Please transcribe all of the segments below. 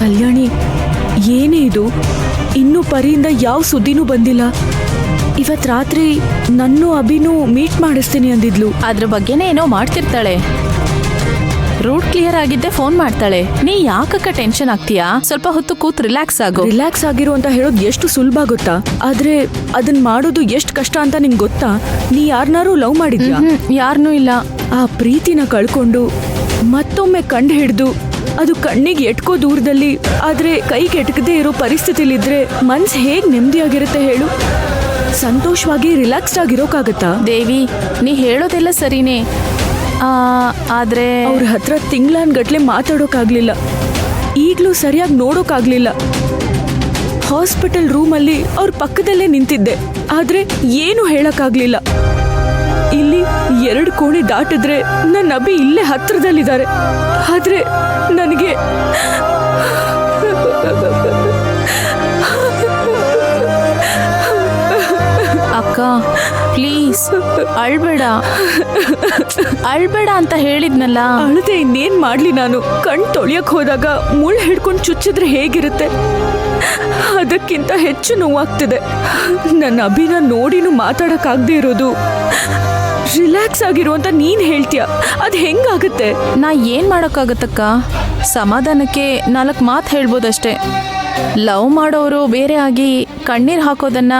ಕಲ್ಯಾಣಿ, ಏನೇ ಇದು? ಇನ್ನೂ ಪರಿಯಿಂದ ಯಾವ ಸುದ್ದಿನೂ ಬಂದಿಲ್ಲ. ಇವತ್ ರಾತ್ರಿ ನನ್ನೂ ಅಭಿನೂ ಮೀಟ್ ಮಾಡಿಸ್ತೀನಿ ಅಂದಿದ್ಲು. ಅದ್ರ ಬಗ್ಗೆನೇ ಏನೋ ಮಾಡ್ತಿರ್ತಾಳೆ. ರೂಟ್ ಕ್ಲಿಯರ್ ಆಗಿದ್ದೆ ಫೋನ್ ಮಾಡ್ತಾಳೆ. ನೀ ಯಾಕಕ್ಕ ಟೆನ್ಷನ್ ಆಗ್ತೀಯಾ? ಸ್ವಲ್ಪ ಹೊತ್ತು ಕೂತ್ ರಿಲ್ಯಾಕ್ಸ್ ಆಗು. ರಿಲ್ಯಾಕ್ಸ್ ಆಗಿರು ಅಂತ ಹೇಳೋದು ಎಷ್ಟು ಸುಲಭ ಗೊತ್ತಾ, ಆದ್ರೆ ಅದನ್ ಮಾಡೋದು ಎಷ್ಟು ಕಷ್ಟ ಅಂತ ನಿಂಗೆ ಗೊತ್ತಾ? ನೀ ಯಾರನ್ನಾರು ಲವ್ ಮಾಡಿದ್ಯಾ? ಯಾರನ್ನೂ ಇಲ್ಲ. ಆ ಪ್ರೀತಿನ ಕಳ್ಕೊಂಡು ಮತ್ತೊಮ್ಮೆ ಕಂಡು ಹಿಡ್ದು ಅದು ಕಣ್ಣಿಗೆ ಎಟ್ಕೋ ದೂರದಲ್ಲಿ, ಆದ್ರೆ ಕೈಗೆ ಎಟ್ಕದೇ ಇರೋ ಪರಿಸ್ಥಿತಿಲಿದ್ರೆ ಮನ್ಸು ಹೇಗ್ ನೆಮ್ಮದಿಯಾಗಿರುತ್ತೆ ಹೇಳು? ಸಂತೋಷವಾಗಿ ರಿಲ್ಯಾಕ್ಸ್ಡ್ ಆಗಿರೋಕ್ಕಾಗತ್ತಾ? ದೇವಿ, ನೀ ಹೇಳೋದೆಲ್ಲ ಸರಿನೇ, ಆದ್ರೆ ಅವ್ರ ಹತ್ರ ತಿಂಗ್ಳಾನ್ಗಟ್ಲೆ ಮಾತಾಡೋಕ್ಕಾಗ್ಲಿಲ್ಲ, ಈಗ್ಲೂ ಸರಿಯಾಗಿ ನೋಡೋಕ್ಕಾಗ್ಲಿಲ್ಲ. ಹಾಸ್ಪಿಟಲ್ ರೂಮಲ್ಲಿ ಅವ್ರ ಪಕ್ಕದಲ್ಲೇ ನಿಂತಿದ್ದೆ, ಆದ್ರೆ ಏನು ಹೇಳಕ್ಕಾಗ್ಲಿಲ್ಲ. ಇಲ್ಲಿ 2 ಕೋಣೆ ದಾಟಿದ್ರೆ ನನ್ನ ಅಭಿ ಇಲ್ಲೇ ಹತ್ರದಲ್ಲಿದ್ದಾರೆ, ಆದ್ರೆ ನನಗೆ ಅಕ್ಕ ಪ್ಲೀಸ್ ಅಳ್ಬೇಡ ಅಂತ ಹೇಳಿದ್ನಲ್ಲ. ಅಳದೆ ಇನ್ನೇನ್ ಮಾಡ್ಲಿ ನಾನು? ಕಣ್ ತೊಳಿಯಕ್ ಹೋದಾಗ ಮುಳ್ಳು ಹಿಡ್ಕೊಂಡು ಚುಚ್ಚಿದ್ರೆ ಹೇಗಿರುತ್ತೆ? ಅದಕ್ಕಿಂತ ಹೆಚ್ಚು ನೋವಾಗ್ತಿದೆ. ನನ್ನ ಅಭಿನ ನೋಡಿನೂ ಮಾತಾಡಕ್ಕಾಗದೆ ಇರೋದು. ರಿಲ್ಯಾಕ್ಸ್ ಆಗಿರು ಅಂತ ನೀನ್ ಹೇಳ್ತೀಯ, ಅದ್ ಹೆಂಗಾಗುತ್ತೆ? ನಾ ಏನ್ ಮಾಡೋಕ್ಕಾಗತ್ತಕ್ಕ? ಸಮಾಧಾನಕ್ಕೆ 4 ಮಾತು ಹೇಳ್ಬೋದಷ್ಟೇ. ಲವ್ ಮಾಡೋರು ಬೇರೆ ಆಗಿ ಕಣ್ಣೀರ್ ಹಾಕೋದನ್ನ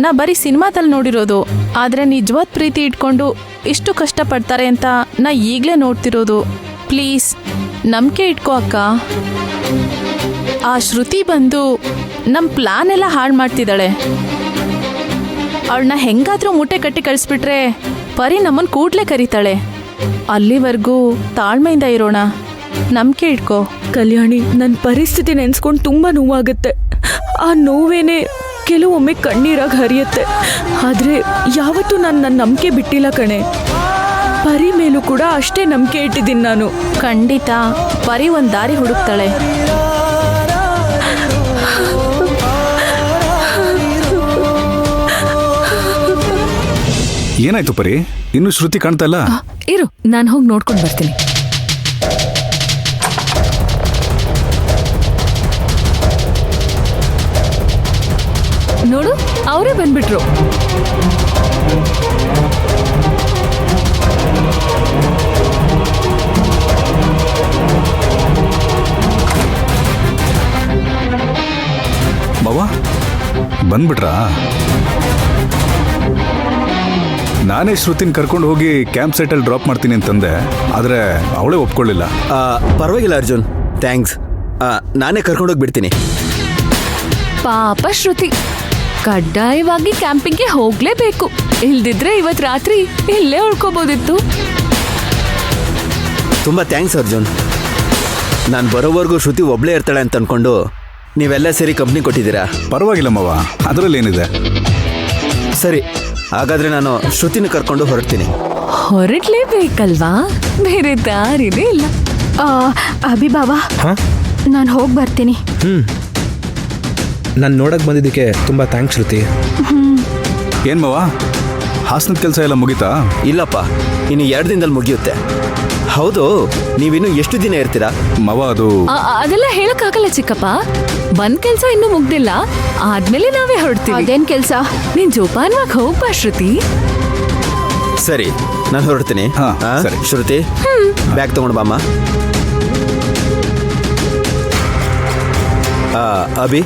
ನಾ ಬರೀ ಸಿನಿಮಾದಲ್ಲಿ ನೋಡಿರೋದು, ಆದ್ರೆ ನಿಜವಾದ ಪ್ರೀತಿ ಇಟ್ಕೊಂಡು ಇಷ್ಟು ಕಷ್ಟಪಡ್ತಾರೆ ಅಂತ ನಾ ಈಗಲೇ ನೋಡ್ತಿರೋದು. ಪ್ಲೀಸ್ ನಂಬಿಕೆ ಇಟ್ಕೋ ಅಕ್ಕ. ಆ ಶ್ರುತಿ ಬಂದು ನಮ್ಮ ಪ್ಲಾನ್ ಎಲ್ಲ ಹಾಳು ಮಾಡ್ತಿದ್ದಾಳೆ. ಅವಳನ್ನ ಹೆಂಗಾದ್ರೂ ಮೂಟೆ ಕಟ್ಟಿ ಕಳಿಸ್ಬಿಟ್ರೆ ಪರಿ ನಮ್ಮನ್ನು ಕೂಡ್ಲೆ ಕರೀತಾಳೆ. ಅಲ್ಲಿವರೆಗೂ ತಾಳ್ಮೆಯಿಂದ ಇರೋಣ, ನಂಬಿಕೆ ಇಟ್ಕೋ. ಕಲ್ಯಾಣಿ, ನನ್ನ ಪರಿಸ್ಥಿತಿ ನೆನ್ಸ್ಕೊಂಡು ತುಂಬಾ ನೋವಾಗುತ್ತೆ. ಆ ನೋವೇನೆ ಕೆಲವೊಮ್ಮೆ ಕಣ್ಣೀರಾಗಿ ಹರಿಯುತ್ತೆ, ಆದ್ರೆ ಯಾವತ್ತೂ ನನ್ನ ನಂಬಿಕೆ ಬಿಟ್ಟಿಲ್ಲ ಕಣೆ. ಪರಿ ಮೇಲೂ ಕೂಡ ಅಷ್ಟೇ ನಂಬಿಕೆ ಇಟ್ಟಿದ್ದೀನಿ ನಾನು. ಖಂಡಿತ ಪರಿ ಒಂದು ದಾರಿ ಹುಡುಕ್ತಾಳೆ. ಏನಾಯ್ತು ಪರಿ? ಇನ್ನು ಶ್ರುತಿ ಕಾಣ್ತಾ ಇಲ್ಲ. ಇರು, ನಾನು ಹೋಗಿ ನೋಡ್ಕೊಂಡು ಬರ್ತೀನಿ. ನೋಡು, ಅವರೇ ಬಂದ್ಬಿಟ್ರು. ಮಾವ ಬಂದ್ಬಿಟ್ರಾ? ನಾನೇ ಶ್ರುತಿನ ಕರ್ಕೊಂಡು ಹೋಗಿ ಕ್ಯಾಂಪ್ ಸೈಟಲ್ಲಿ ಡ್ರಾಪ್ ಮಾಡ್ತೀನಿ ಅಂತಂದೆ, ಆದರೆ ಅವಳೇ ಒಪ್ಕೊಳ್ಳಿಲ್ಲ. ಪರವಾಗಿಲ್ಲ ಅರ್ಜುನ್, ಥ್ಯಾಂಕ್ಸ್. ನಾನೇ ಕರ್ಕೊಂಡೋಗಿ ಬಿಡ್ತೀನಿ. ಪಾಪ ಶ್ರುತಿ ಕಡ್ಡಾಯವಾಗಿ ಕ್ಯಾಂಪಿಂಗ್ಗೆ ಹೋಗ್ಲೇಬೇಕು, ಇಲ್ದಿದ್ರೆ ಇವತ್ತು ರಾತ್ರಿ ಇಲ್ಲೇ ಉಳ್ಕೋಬೋದಿತ್ತು. ತುಂಬ ಥ್ಯಾಂಕ್ಸ್ ಅರ್ಜುನ್. ನಾನು ಬರೋವರೆಗೂ ಶ್ರುತಿ ಒಬ್ಳೇ ಇರ್ತಾಳೆ ಅಂತ ಅನ್ಕೊಂಡು ನೀವೆಲ್ಲ ಸೇರಿ ಕಂಪ್ನಿ ಕೊಟ್ಟಿದ್ದೀರಾ. ಪರವಾಗಿಲ್ಲ ಮಾವ, ಅದರಲ್ಲಿ ಏನಿದೆ. ಸರಿ, ಹಾಗಾದ್ರೆ ನಾನು ಶ್ರುತಿನ ಕರ್ಕೊಂಡು ಹೊರಡ್ತೀನಿ. ಹೊರಡ್ಲೇಬೇಕಲ್ವಾ, ಬೇರೆ ದಾರಿನೇ ಇಲ್ಲ. ಅಭಿ ಬಾಬಾ, ನಾನು ಹೋಗಿ ಬರ್ತೀನಿ. ನಾನು ನೋಡಕ್ ಬಂದಿದ್ದಕ್ಕೆ ತುಂಬಾ ಥ್ಯಾಂಕ್ಸ್ ಶ್ರುತಿ. ಏನ್ ಮಾವ, ಹಾಸನದ ಕೆಲಸ ಎಲ್ಲ ಮುಗಿತಾ? ಇಲ್ಲಪ್ಪ, ಇನ್ನು 2 ದಿನದಲ್ಲಿ ಮುಗಿಯುತ್ತೆ. ಹೌದು, ನೀವಿನ್ನು ಎಷ್ಟು ದಿನ ಇರ್ತೀರಾ? ಮಾವ ಅದು ಅದೆಲ್ಲ ಹೇಳಕ್ಕಾಗಲ್ಲ ಚಿಕ್ಕಪ್ಪ. ಬಂದ್ ಕೆಲ್ಸ ಇನ್ನೂ ಮುಗ್ದಿಲ್ಲ, ಆದ್ಮೇಲೆ ನಾವೇ ಹೊರಡ್ತೀವಿ. ಅದೇನ್ ಕೆಲ್ಸ? ನೀನ್ ಜೋಪಾನವಾಗಿ ಹೋಗ್ಬಾ ಶ್ರುತಿ. ಸರಿ, ನಾನು ಹೊರಡ್ತೀನಿ. ಹಾ, ಸರಿ. ಶ್ರುತಿ, ಬ್ಯಾಗ್ ತಗೊಂಡು ಬಾಮ್ಮ. ಅಭಿ,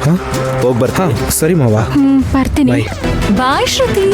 ಹೋಗಿ ಬರ್ತೀನಿ. ಸರಿ ಮಾವ, ಬರ್ತೀನಿ. Bye. Bye Shruti.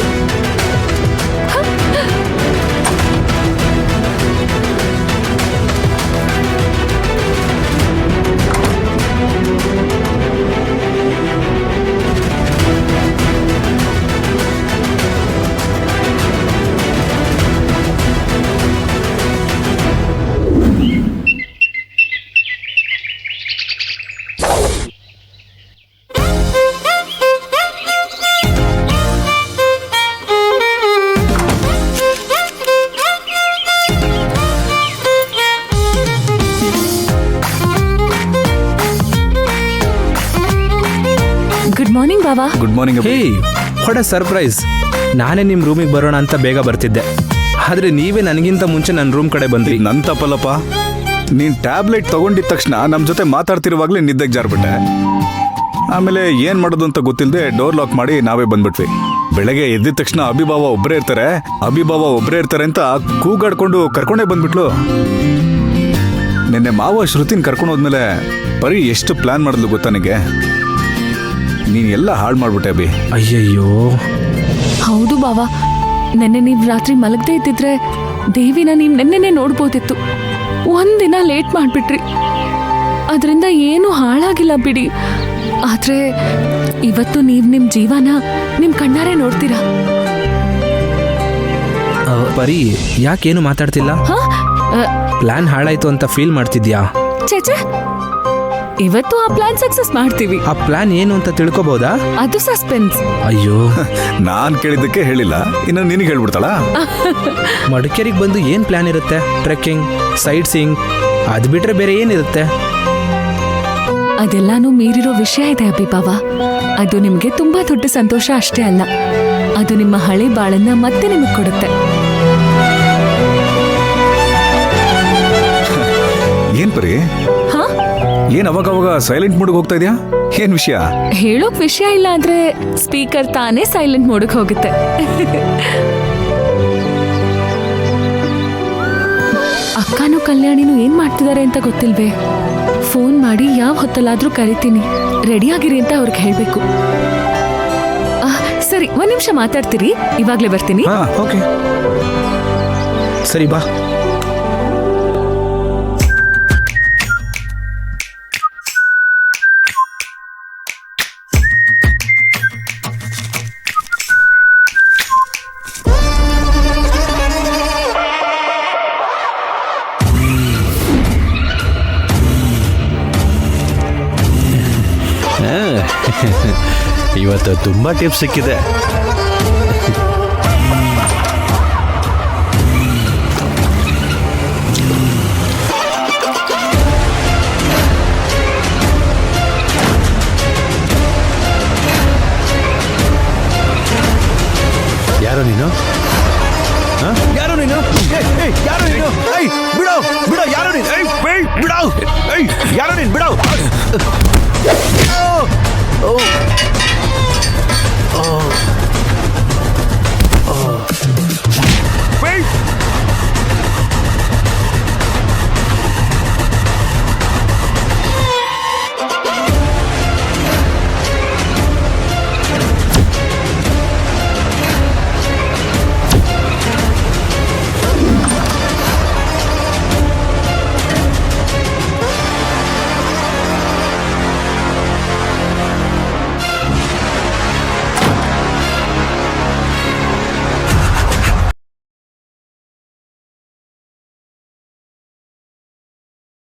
Good morning ಬಾಬಾ. Good morning. Hey, what a surprise. ನಾನೇ ನಿಮ್ಮ ರೂಮಿಗೆ ಬರೋಣ ಅಂತ ಬೇಗ ಬರ್ತಿದ್ದೆ, ಆದ್ರೆ ನೀವೇ ನನಗಿಂತ ಮುಂಚೆ ನನ್ನ ರೂಮ್ ಕಡೆ ಬಂದ್ರಿ. ನನ್ ತಪ್ಪಲ್ಲಪ್ಪ. ನೀನ್ ಟ್ಯಾಬ್ಲೆಟ್ ತಗೊಂಡಿದ ತಕ್ಷಣ ನಮ್ಮ ಜೊತೆ ಮಾತಾಡ್ತಿರುವಾಗಲೇ ನಿದ್ದೆಗೆ ಜಾರ್ಬಿಟ್ಟೆ. ಆಮೇಲೆ ಏನ್ ಮಾಡೋದು ಅಂತ ಗೊತ್ತಿಲ್ಲದೆ ಡೋರ್ ಲಾಕ್ ಮಾಡಿ ನಾವೇ ಬಂದ್ಬಿಟ್ವಿ. ಬೆಳಗ್ಗೆ ಎದ್ದಿದ ತಕ್ಷಣ ಅಭಿಭಾವ ಒಬ್ಬರೇ ಇರ್ತಾರೆ ಅಂತ ಕೂಗಾಡ್ಕೊಂಡು ಕರ್ಕೊಂಡೇ ಬಂದ್ಬಿಟ್ಲು. ನಿನ್ನೆ ಮಾವ ಶ್ರುತಿನ್ ಕರ್ಕೊಂಡು ಹೋದ್ಮೇಲೆ ಬರೀ ಎಷ್ಟು ಪ್ಲಾನ್ ಮಾಡಿದ್ಲು ಗೊತ್ತಾ ನನಗೆ. ನೀನ್ ಎಲ್ಲ ಹಾಳು ಮಾಡ್ಬಿಟ್ಟೆ ಅಭಿ. ಅಯ್ಯಯ್ಯೋ, ಹೌದು ಬಾವಾ, ನೆನ್ನೆ ನೀವು ರಾತ್ರಿ ಮಲಗದೆ ಇದ್ದಿದ್ರೆ ದೇವಿನ ನೀವು ನೆನ್ನೆನೆ ನೋಡ್ಬೋದಿತ್ತು. ಒಂದಿನ ಲೇಟ್ ಮಾಡಿಬಿಟ್ರಿ. ಅದರಿಂದ ಏನೂ ಹಾಳಾಗಿಲ್ಲ ಬಿಡಿ. ಆದ್ರೆ ಇವತ್ತು ನೀವು ನಿಮ್ಮ ಜೀವನ ನಿಮ್ಮ ಕಣ್ಣಾರೆ ನೋಡ್ತೀರಾ. ಪರಿ ಯಾಕೇನು ಮಾತಾಡ್ತಿಲ್ಲ? ಹಾ ಪ್ಲಾನ್ ಹಾಳಾಯ್ತು ಅಂತ ಫೀಲ್ ಮಾಡ್ತಿದ್ಯಾ? ಚೇಚೆ, ಇವತ್ತು ಆ ಪ್ಲಾನ್ ಸಕ್ಸಸ್ ಮಾಡ್ತೀವಿ. ಆ ಪ್ಲಾನ್ ಏನು ಅಂತ ತಿಳ್ಕೊಬಹುದಾ? ಅದು ಸಸ್ಪೆನ್ಸ್. ಅಯ್ಯೋ, ನಾನ್ ಕೇಳಿದ್ದಕ್ಕೆ ಹೇಳಿಲ್ಲ, ಇನ್ನು ನಿನಗೆ ಹೇಳ್ಬಿಡ್ತಾಳ. ಮಡಿಕೇರಿಗೆ ಬಂದು ಏನ್ ಪ್ಲಾನ್ ಇರುತ್ತೆ? ಟ್ರೆಕ್ಕಿಂಗ್, ಸೈಟ್ ಸೀಯಿಂಗ್, ಅದು ಬಿಟ್ರೆ ಬೇರೆ ಏನಿರುತ್ತೆ? ಅದೆಲ್ಲಾನು ಮೀರಿರೋ ವಿಷಯ ಇದೆ ಅಭಿಭಾವ. ಅದು ನಿಮ್ಗೆ ತುಂಬಾ ದೊಡ್ಡ ಸಂತೋಷ ಅಷ್ಟೇ ಅಲ್ಲ, ಅದು ನಿಮ್ಮ ಹಳೆ ಬಾಳನ್ನ ಮತ್ತೆ ನಿಮಗೆ ಕೊಡುತ್ತೆ. ಏನ್ ಪರಿ, ಹಾ, ಏನ್ ಅವಾಗ ಸೈಲೆಂಟ್ ಮೂಡ್ಗೆ ಹೋಗ್ತಾ ಇದೆಯಾ? ಏನ್ ವಿಷಯ? ಹೇಳೋಕ್ ವಿಷಯ ಇಲ್ಲ ಆದ್ರೆ ಸ್ಪೀಕರ್ ತಾನೇ ಸೈಲೆಂಟ್ ಮೋಡಕ್ ಹೋಗುತ್ತೆ. ಅಕ್ಕನೂ ಕಲ್ಯಾಣಿನೂ ಏನ್ ಮಾಡ್ತಿದ್ದಾರೆ ಅಂತ ಗೊತ್ತಿಲ್ವೇ? ಫೋನ್ ಮಾಡಿ ಯಾವ ಹೊತ್ತಲ್ಲಾದ್ರೂ ಕರಿತೀನಿ, ರೆಡಿಯಾಗಿರಿ ಅಂತ ಅವ್ರಿಗೆ ಹೇಳ್ಬೇಕು. ಸರಿ, ಒಂದ್ ನಿಮಿಷ ಮಾತಾಡ್ತೀರಿ, ಇವಾಗ್ಲೇ ಬರ್ತೀನಿ. ಹಾ, ಓಕೆ, ಸರಿ ಬಾ. ಇವತ್ತು ತುಂಬ ಟಿಪ್ಸ್ ಸಿಕ್ಕಿದೆ. ಯಾರು ನೀನು? ಯಾರು ನೀನು? ಯಾರು ನೀನು? ಬಿಡೋ ಬಿಡೋ, ಯಾರು ನೀನು? ಬಿಡೋ, ಯಾರು ನೀನು? ಬಿಡೋ. Oh!